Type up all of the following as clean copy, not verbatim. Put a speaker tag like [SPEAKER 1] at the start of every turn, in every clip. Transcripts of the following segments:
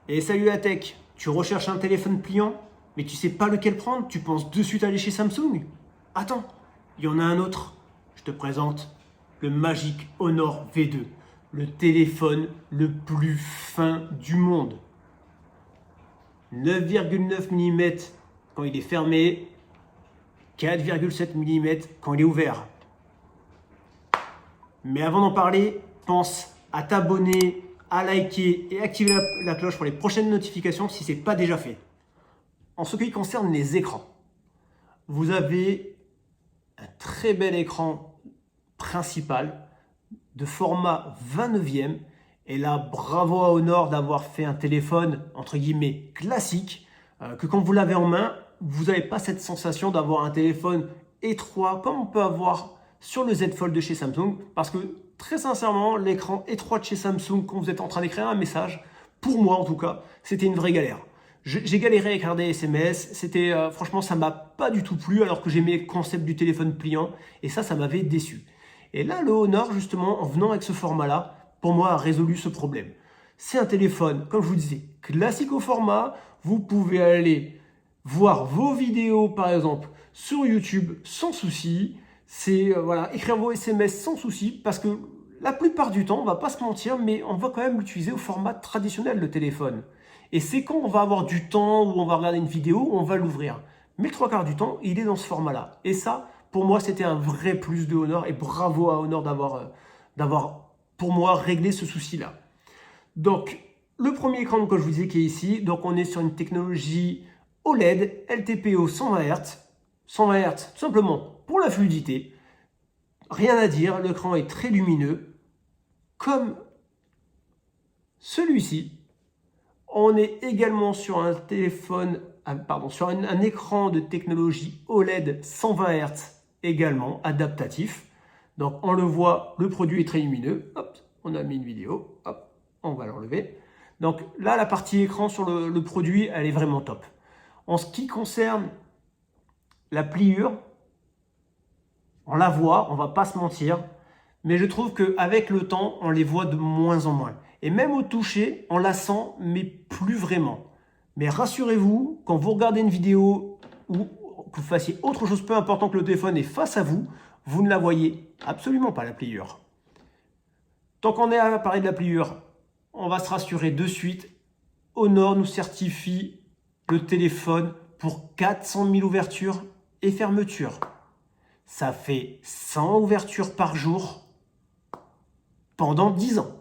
[SPEAKER 1] Et salut la tech, tu recherches un téléphone pliant, mais tu sais pas lequel prendre, tu penses de suite aller chez Samsung? Attends, il y en a un autre. Je te présente le Magic Honor V2, le téléphone le plus fin du monde. 9,9 mm quand il est fermé, 4,7 mm quand il est ouvert. Mais avant d'en parler, pense à t'abonner, à liker et activer la cloche pour les prochaines notifications si ce n'est pas déjà fait. En ce qui concerne les écrans, vous avez un très bel écran principal de format 29e. Et là, bravo à Honor d'avoir fait un téléphone entre guillemets classique, que quand vous l'avez en main, vous n'avez pas cette sensation d'avoir un téléphone étroit comme on peut avoir sur le Z Fold de chez Samsung, parce que très sincèrement, l'écran étroit de chez Samsung quand vous êtes en train d'écrire un message, pour moi en tout cas, c'était une vraie galère. J'ai galéré à écrire des SMS, franchement ça m'a pas du tout plu alors que j'aimais le concept du téléphone pliant et ça m'avait déçu. Et là le Honor justement en venant avec ce format là, pour moi a résolu ce problème. C'est un téléphone, comme je vous disais, classique au format, vous pouvez aller voir vos vidéos par exemple sur YouTube sans souci. C'est écrire vos SMS sans souci parce que la plupart du temps, on va pas se mentir, mais on va quand même l'utiliser au format traditionnel de téléphone. Et c'est quand on va avoir du temps ou on va regarder une vidéo, on va l'ouvrir. Mais le trois quarts du temps, il est dans ce format-là. Et ça, pour moi, c'était un vrai plus de Honor et bravo à Honor d'avoir pour moi réglé ce souci-là. Donc, le premier écran que je vous disais qui est ici, donc on est sur une technologie OLED LTPO 120 Hz. 120 Hz, tout simplement pour la fluidité. Rien à dire, l'écran est très lumineux. Comme celui-ci, on est également sur un téléphone, sur un écran de technologie OLED 120 Hz également, adaptatif. Donc on le voit, le produit est très lumineux. Hop, on a mis une vidéo, hop, on va l'enlever. Donc là, la partie écran sur le produit, elle est vraiment top. En ce qui concerne la pliure, on la voit, on va pas se mentir, mais je trouve qu'avec le temps, on les voit de moins en moins. Et même au toucher, on la sent, mais plus vraiment. Mais rassurez-vous, quand vous regardez une vidéo ou que vous fassiez autre chose, peu important que le téléphone est face à vous, vous ne la voyez absolument pas, la pliure. Tant qu'on est à parler de la pliure, on va se rassurer de suite. Honor nous certifie le téléphone pour 400 000 ouvertures et fermetures. Ça fait 100 ouvertures par jour pendant 10 ans.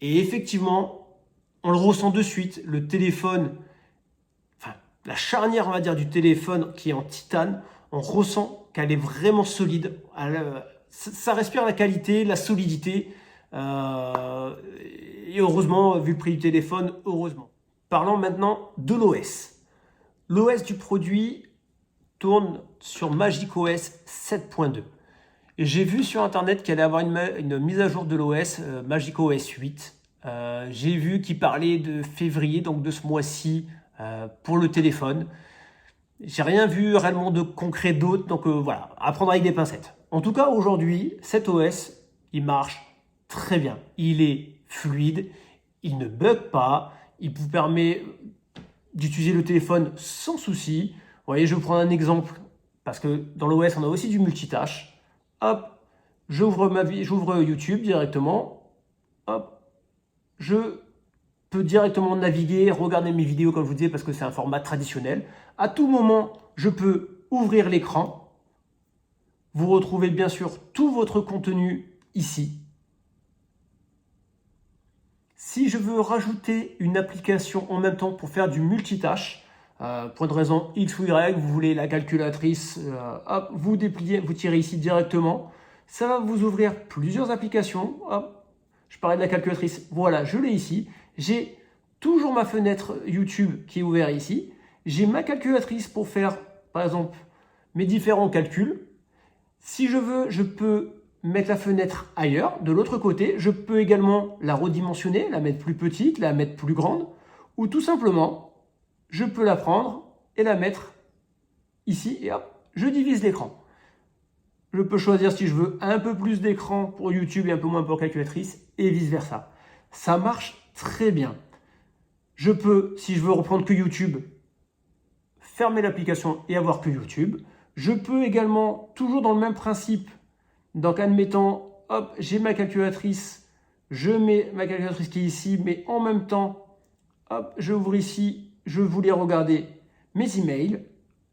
[SPEAKER 1] Et effectivement, on le ressent de suite, le téléphone, la charnière, on va dire, du téléphone qui est en titane, on ressent qu'elle est vraiment solide. Ça respire la qualité, la solidité. Et heureusement, vu le prix du téléphone, heureusement. Parlons maintenant de l'OS. L'OS du produit tourne sur macOS 7.2. Et j'ai vu sur internet qu'il allait avoir une mise à jour de l'OS, macOS 8. J'ai vu qu'il parlait de février, donc de ce mois-ci, pour le téléphone. J'ai rien vu réellement de concret d'autre, donc voilà, à prendre avec des pincettes. En tout cas, aujourd'hui, cet OS, il marche très bien. Il est fluide, il ne bug pas, il vous permet d'utiliser le téléphone sans souci. Vous voyez, je vais vous prendre un exemple, parce que dans l'OS, on a aussi du multitâche. Hop, j'ouvre YouTube directement. Hop, je peux directement naviguer, regarder mes vidéos, comme je vous disais, parce que c'est un format traditionnel. À tout moment, je peux ouvrir l'écran. Vous retrouvez bien sûr tout votre contenu ici. Si je veux rajouter une application en même temps pour faire du multitâche, pour une raison X ou Y, vous voulez la calculatrice, hop, vous dépliez, vous tirez ici directement. Ça va vous ouvrir plusieurs applications. Hop, je parlais de la calculatrice, voilà, je l'ai ici. J'ai toujours ma fenêtre YouTube qui est ouverte ici. J'ai ma calculatrice pour faire, par exemple, mes différents calculs. Si je veux, je peux mettre la fenêtre ailleurs, de l'autre côté. Je peux également la redimensionner, la mettre plus petite, la mettre plus grande. Ou tout simplement, je peux la prendre et la mettre ici et hop, je divise l'écran. Je peux choisir si je veux un peu plus d'écran pour YouTube et un peu moins pour calculatrice et vice versa. Ça marche très bien. Je peux, si je veux reprendre que YouTube, fermer l'application et avoir que YouTube. Je peux également, toujours dans le même principe, donc admettons, hop, j'ai ma calculatrice, je mets ma calculatrice qui est ici, mais en même temps, hop, j'ouvre ici, je voulais regarder mes emails,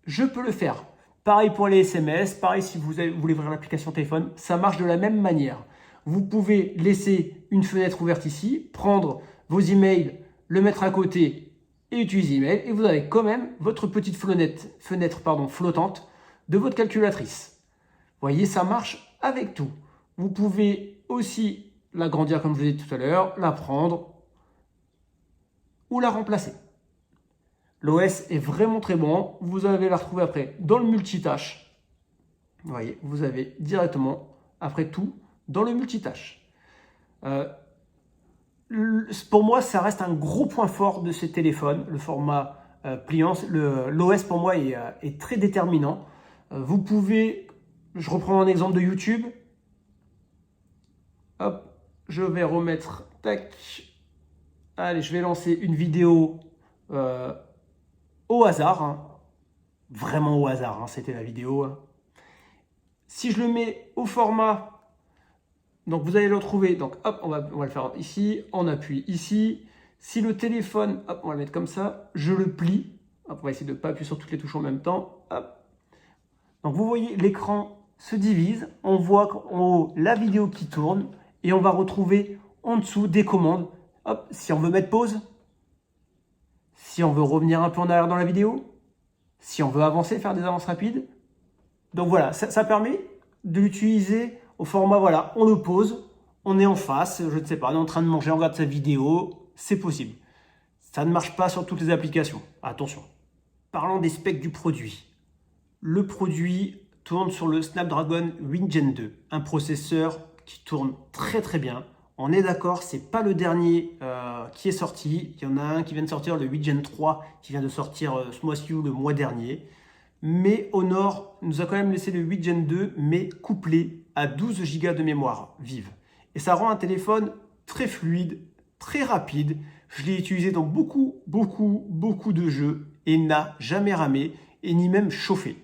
[SPEAKER 1] je peux le faire. Pareil pour les SMS, pareil si vous voulez ouvrir l'application téléphone, ça marche de la même manière. Vous pouvez laisser une fenêtre ouverte ici, prendre vos emails, le mettre à côté et utiliser email, et vous avez quand même votre petite fenêtre flottante de votre calculatrice. Vous voyez, ça marche avec tout. Vous pouvez aussi l'agrandir comme je vous ai dit tout à l'heure, la prendre ou la remplacer. L'OS est vraiment très bon. Vous allez la retrouver après dans le multitâche. Vous voyez, vous avez directement, après tout, dans le multitâche. Pour moi, ça reste un gros point fort de ces téléphones, le format pliant. L'OS, pour moi, est très déterminant. Vous pouvez, je reprends un exemple de YouTube. Hop, je vais remettre, tac. Allez, je vais lancer une vidéo au hasard, hein. Vraiment au hasard, hein, c'était la vidéo. Hein. Si je le mets au format, donc vous allez le retrouver, donc hop, on va le faire ici, on appuie ici. Si le téléphone, hop, on va le mettre comme ça, je le plie. Hop, on va essayer de ne pas appuyer sur toutes les touches en même temps. Hop. Donc vous voyez, l'écran se divise, on voit en haut la vidéo qui tourne et on va retrouver en dessous des commandes. Hop, si on veut mettre pause, si on veut revenir un peu en arrière dans la vidéo, si on veut avancer, faire des avances rapides. Donc voilà, ça permet de l'utiliser au format, voilà, on le pose, on est en face, je ne sais pas, on est en train de manger, on regarde sa vidéo, c'est possible. Ça ne marche pas sur toutes les applications, attention. Parlons des specs du produit. Le produit tourne sur le Snapdragon 8 Gen 2, un processeur qui tourne très très bien. On est d'accord, c'est pas le dernier qui est sorti. Il y en a un qui vient de sortir, le 8 Gen 3, qui vient de sortir ce mois-ci ou le mois dernier. Mais Honor nous a quand même laissé le 8 Gen 2, mais couplé à 12 Go de mémoire vive. Et ça rend un téléphone très fluide, très rapide. Je l'ai utilisé dans beaucoup de jeux et n'a jamais ramé et ni même chauffé.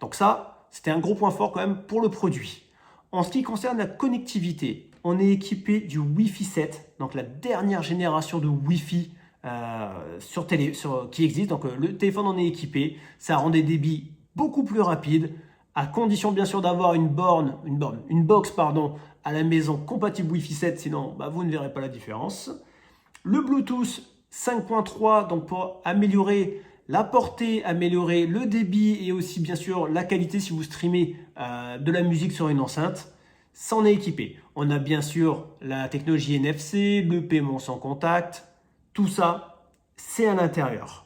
[SPEAKER 1] Donc ça, c'était un gros point fort quand même pour le produit. En ce qui concerne la connectivité, on est équipé du Wi-Fi 7, donc la dernière génération de Wi-Fi qui existe. Donc le téléphone en est équipé, ça rend des débits beaucoup plus rapides, à condition bien sûr d'avoir une box à la maison compatible Wi-Fi 7, sinon vous ne verrez pas la différence. Le Bluetooth 5.3, donc pour améliorer la portée, améliorer le débit et aussi bien sûr la qualité si vous streamez de la musique sur une enceinte, ça en est équipé. On a bien sûr la technologie NFC, le paiement sans contact, tout ça, c'est à l'intérieur.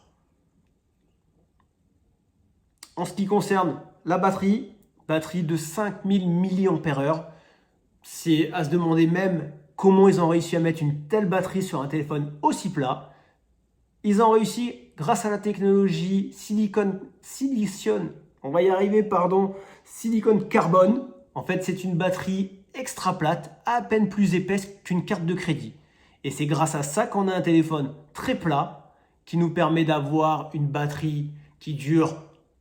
[SPEAKER 1] En ce qui concerne la batterie de 5000 mAh, c'est à se demander même comment ils ont réussi à mettre une telle batterie sur un téléphone aussi plat. Ils ont réussi grâce à la technologie silicone carbone. En fait, c'est une batterie extra plate, à peine plus épaisse qu'une carte de crédit. Et c'est grâce à ça qu'on a un téléphone très plat qui nous permet d'avoir une batterie qui dure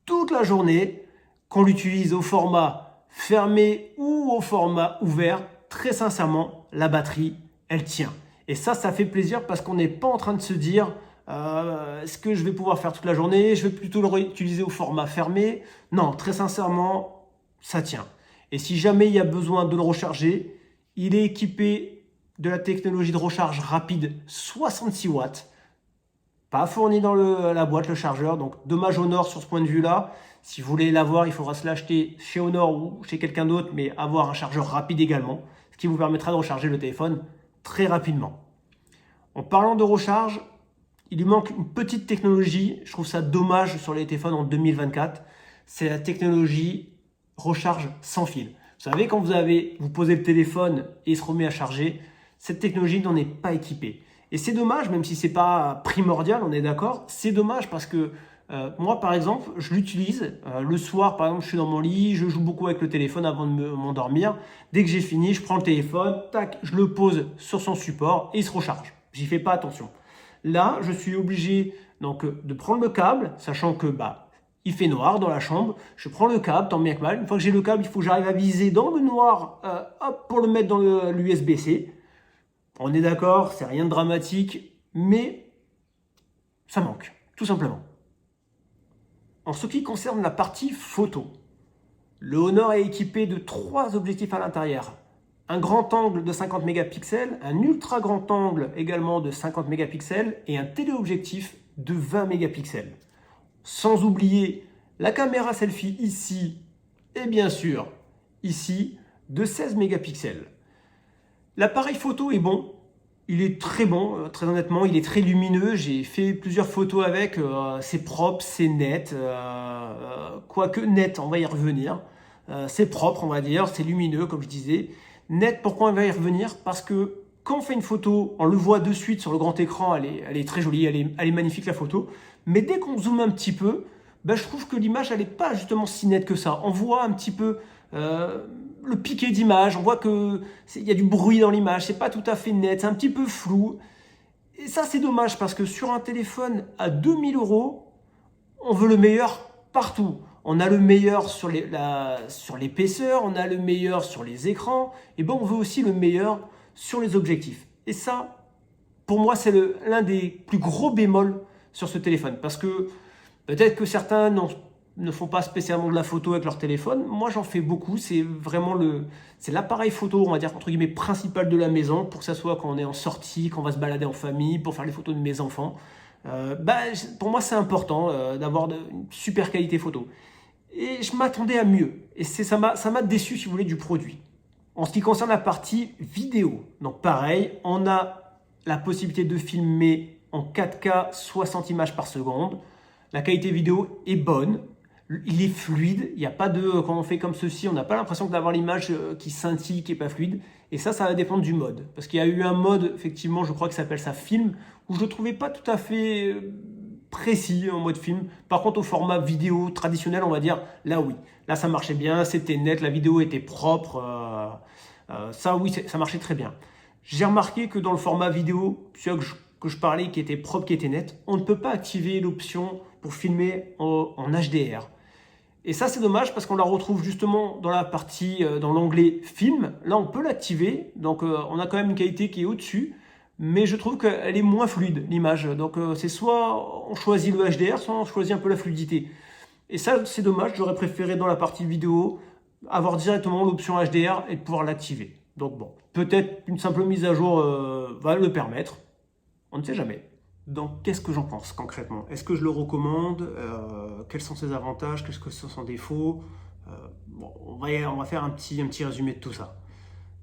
[SPEAKER 1] toute la journée, qu'on l'utilise au format fermé ou au format ouvert. Très sincèrement, la batterie, elle tient. Et ça fait plaisir parce qu'on n'est pas en train de se dire est-ce que je vais pouvoir faire toute la journée? Je vais plutôt le réutiliser au format fermé. Non, très sincèrement, ça tient. Et si jamais il y a besoin de le recharger, il est équipé de la technologie de recharge rapide 66 watts. Pas fourni dans la boîte, le chargeur. Donc, dommage Honor sur ce point de vue-là. Si vous voulez l'avoir, il faudra se l'acheter chez Honor ou chez quelqu'un d'autre, mais avoir un chargeur rapide également, ce qui vous permettra de recharger le téléphone très rapidement. En parlant de recharge, il lui manque une petite technologie. Je trouve ça dommage sur les téléphones en 2024. C'est la technologie recharge sans fil. Vous savez, quand vous posez le téléphone et il se remet à charger, cette technologie n'en est pas équipée. Et c'est dommage, même si ce n'est pas primordial, on est d'accord, c'est dommage parce que moi, par exemple, je l'utilise. Le soir, par exemple, je suis dans mon lit, je joue beaucoup avec le téléphone avant de m'endormir. Dès que j'ai fini, je prends le téléphone, tac, je le pose sur son support et il se recharge. J'y fais pas attention. Là, je suis obligé donc, de prendre le câble, sachant que il fait noir dans la chambre. Je prends le câble, tant bien que mal. Une fois que j'ai le câble, il faut que j'arrive à viser dans le noir hop, pour le mettre dans l'USB-C. On est d'accord, c'est rien de dramatique, mais ça manque, tout simplement. En ce qui concerne la partie photo, le Honor est équipé de 3 objectifs à l'intérieur. Un grand angle de 50 mégapixels, un ultra grand angle également de 50 mégapixels et un téléobjectif de 20 mégapixels. Sans oublier la caméra selfie ici et bien sûr ici de 16 mégapixels. L'appareil photo est bon, il est très bon, très honnêtement, il est très lumineux. J'ai fait plusieurs photos avec, c'est propre, c'est net, quoique net, on va y revenir. C'est propre, on va dire, c'est lumineux, comme je disais. Net, pourquoi on va y revenir? Parce que quand on fait une photo, on le voit de suite sur le grand écran, elle est très jolie, elle est magnifique la photo. Mais dès qu'on zoome un petit peu, je trouve que l'image, elle n'est pas justement si nette que ça. On voit un petit peu le piqué d'image, on voit qu'il y a du bruit dans l'image, c'est pas tout à fait net, c'est un petit peu flou. Et ça, c'est dommage parce que sur un téléphone à 2000 €, on veut le meilleur partout. On a le meilleur sur l'épaisseur, on a le meilleur sur les écrans, et on veut aussi le meilleur sur les objectifs. Et ça, pour moi, c'est l'un des plus gros bémols sur ce téléphone. Parce que peut-être que certains ne font pas spécialement de la photo avec leur téléphone. Moi, j'en fais beaucoup. C'est vraiment c'est l'appareil photo, on va dire, entre guillemets, principal de la maison, pour que ça soit quand on est en sortie, quand on va se balader en famille, pour faire les photos de mes enfants. Pour moi, c'est important d'avoir une super qualité photo. Et je m'attendais à mieux. Et ça m'a déçu, si vous voulez, du produit. En ce qui concerne la partie vidéo, donc pareil, on a la possibilité de filmer en 4K 60 images par seconde. La qualité vidéo est bonne, il est fluide, il n'y a pas quand on fait comme ceci, on n'a pas l'impression d'avoir l'image qui scintille, qui n'est pas fluide. Et ça va dépendre du mode. Parce qu'il y a eu un mode, effectivement, je crois que ça s'appelle ça film, où je ne le trouvais pas tout à fait précis en mode film. Par contre, au format vidéo traditionnel, on va dire, là oui. Là, ça marchait bien, c'était net, la vidéo était propre. Ça, oui, ça marchait très bien. J'ai remarqué que dans le format vidéo, celui que je parlais, qui était propre, qui était net, on ne peut pas activer l'option pour filmer en HDR. Et ça, c'est dommage parce qu'on la retrouve justement dans la partie, dans l'onglet film. Là, on peut l'activer, donc on a quand même une qualité qui est au-dessus, mais je trouve qu'elle est moins fluide, l'image. Donc c'est soit on choisit le HDR, soit on choisit un peu la fluidité. Et ça, c'est dommage, j'aurais préféré dans la partie vidéo avoir directement l'option HDR et de pouvoir l'activer. Donc bon, peut-être une simple mise à jour va le permettre, on ne sait jamais. Donc qu'est-ce que j'en pense concrètement? Est-ce que je le recommande? Quels sont ses avantages? Qu'est-ce que sont ses défauts? On va faire un petit résumé de tout ça.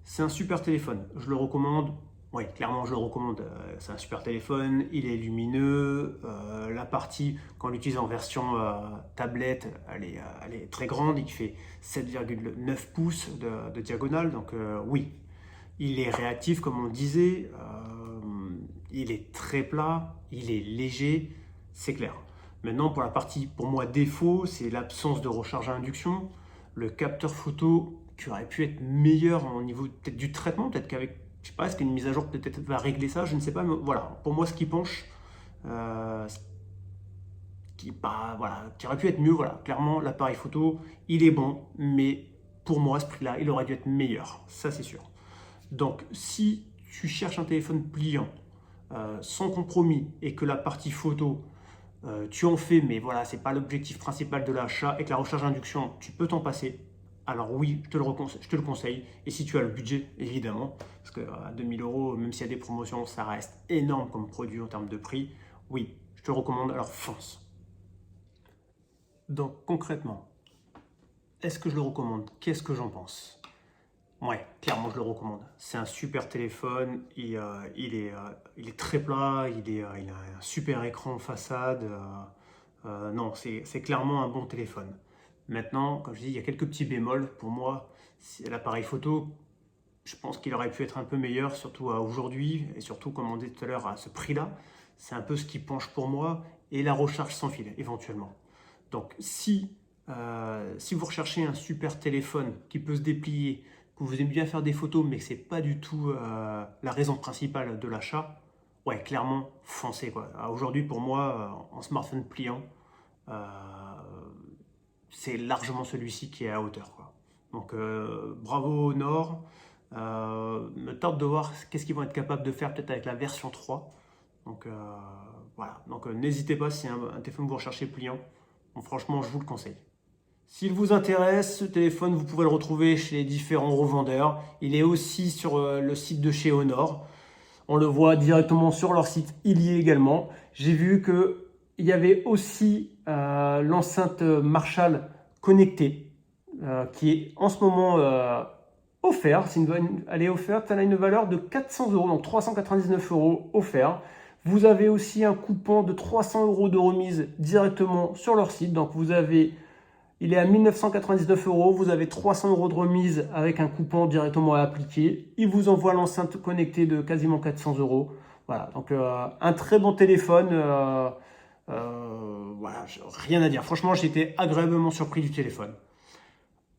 [SPEAKER 1] C'est un super téléphone, je le recommande. Oui, clairement, je le recommande. C'est un super téléphone, il est lumineux. La partie, quand on l'utilise en version tablette, elle est très grande. Il fait 7,9 pouces de diagonale. Donc oui, il est réactif, comme on disait. Il est très plat, il est léger, c'est clair. Maintenant, pour la partie, pour moi, défaut, c'est l'absence de recharge à induction. Le capteur photo qui aurait pu être meilleur au niveau peut-être du traitement, peut-être qu'avec, je sais pas, est-ce qu'une mise à jour peut-être va régler ça, je ne sais pas, mais voilà, pour moi ce qui penche, qui aurait pu être mieux, voilà, clairement l'appareil photo, il est bon, mais pour moi à ce prix-là, il aurait dû être meilleur, ça c'est sûr. Donc si tu cherches un téléphone pliant, sans compromis, et que la partie photo, tu en fais, mais voilà, c'est pas l'objectif principal de l'achat, et que la recharge d'induction, tu peux t'en passer, alors oui, je te le conseille. Et si tu as le budget, évidemment, parce qu'à 2000 €, même s'il y a des promotions, ça reste énorme comme produit en termes de prix. Oui, je te le recommande, alors fonce. Donc concrètement, est-ce que je le recommande? Qu'est-ce que j'en pense? Ouais, clairement je le recommande. C'est un super téléphone, il est très plat, il a un super écran façade. Non, c'est clairement un bon téléphone. Maintenant, comme je dis, il y a quelques petits bémols. Pour moi, l'appareil photo, je pense qu'il aurait pu être un peu meilleur, surtout à aujourd'hui, et surtout, comme on dit tout à l'heure, à ce prix-là. C'est un peu ce qui penche pour moi, et la recharge sans fil, éventuellement. Donc, si vous recherchez un super téléphone qui peut se déplier, que vous aimez bien faire des photos, mais que ce n'est pas du tout la raison principale de l'achat, ouais, clairement, foncez quoi. Aujourd'hui, pour moi, en smartphone pliant, c'est largement celui-ci qui est à la hauteur, quoi. Donc, bravo Honor. Me tarde de voir qu'est-ce qu'ils vont être capables de faire peut-être avec la version 3. Donc, voilà. Donc, n'hésitez pas si un téléphone que vous recherchez pliant. Donc, franchement, je vous le conseille. S'il vous intéresse, ce téléphone, vous pouvez le retrouver chez les différents revendeurs. Il est aussi sur le site de chez Honor. On le voit directement sur leur site, il y est également. J'ai vu qu'il y avait aussi l'enceinte Marshall connectée qui est en ce moment offerte. Elle est offerte, elle a une valeur de 400 euros, donc 399 euros offert. Vous avez aussi un coupon de 300 euros de remise directement sur leur site. Donc il est à 1999 euros, vous avez 300 euros de remise avec un coupon directement à appliquer. Il vous envoie l'enceinte connectée de quasiment 400 euros. Voilà, donc un très bon téléphone. Voilà, rien à dire. Franchement, j'ai été agréablement surpris du téléphone.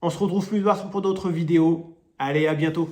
[SPEAKER 1] On se retrouve plus tard pour d'autres vidéos. Allez, à bientôt.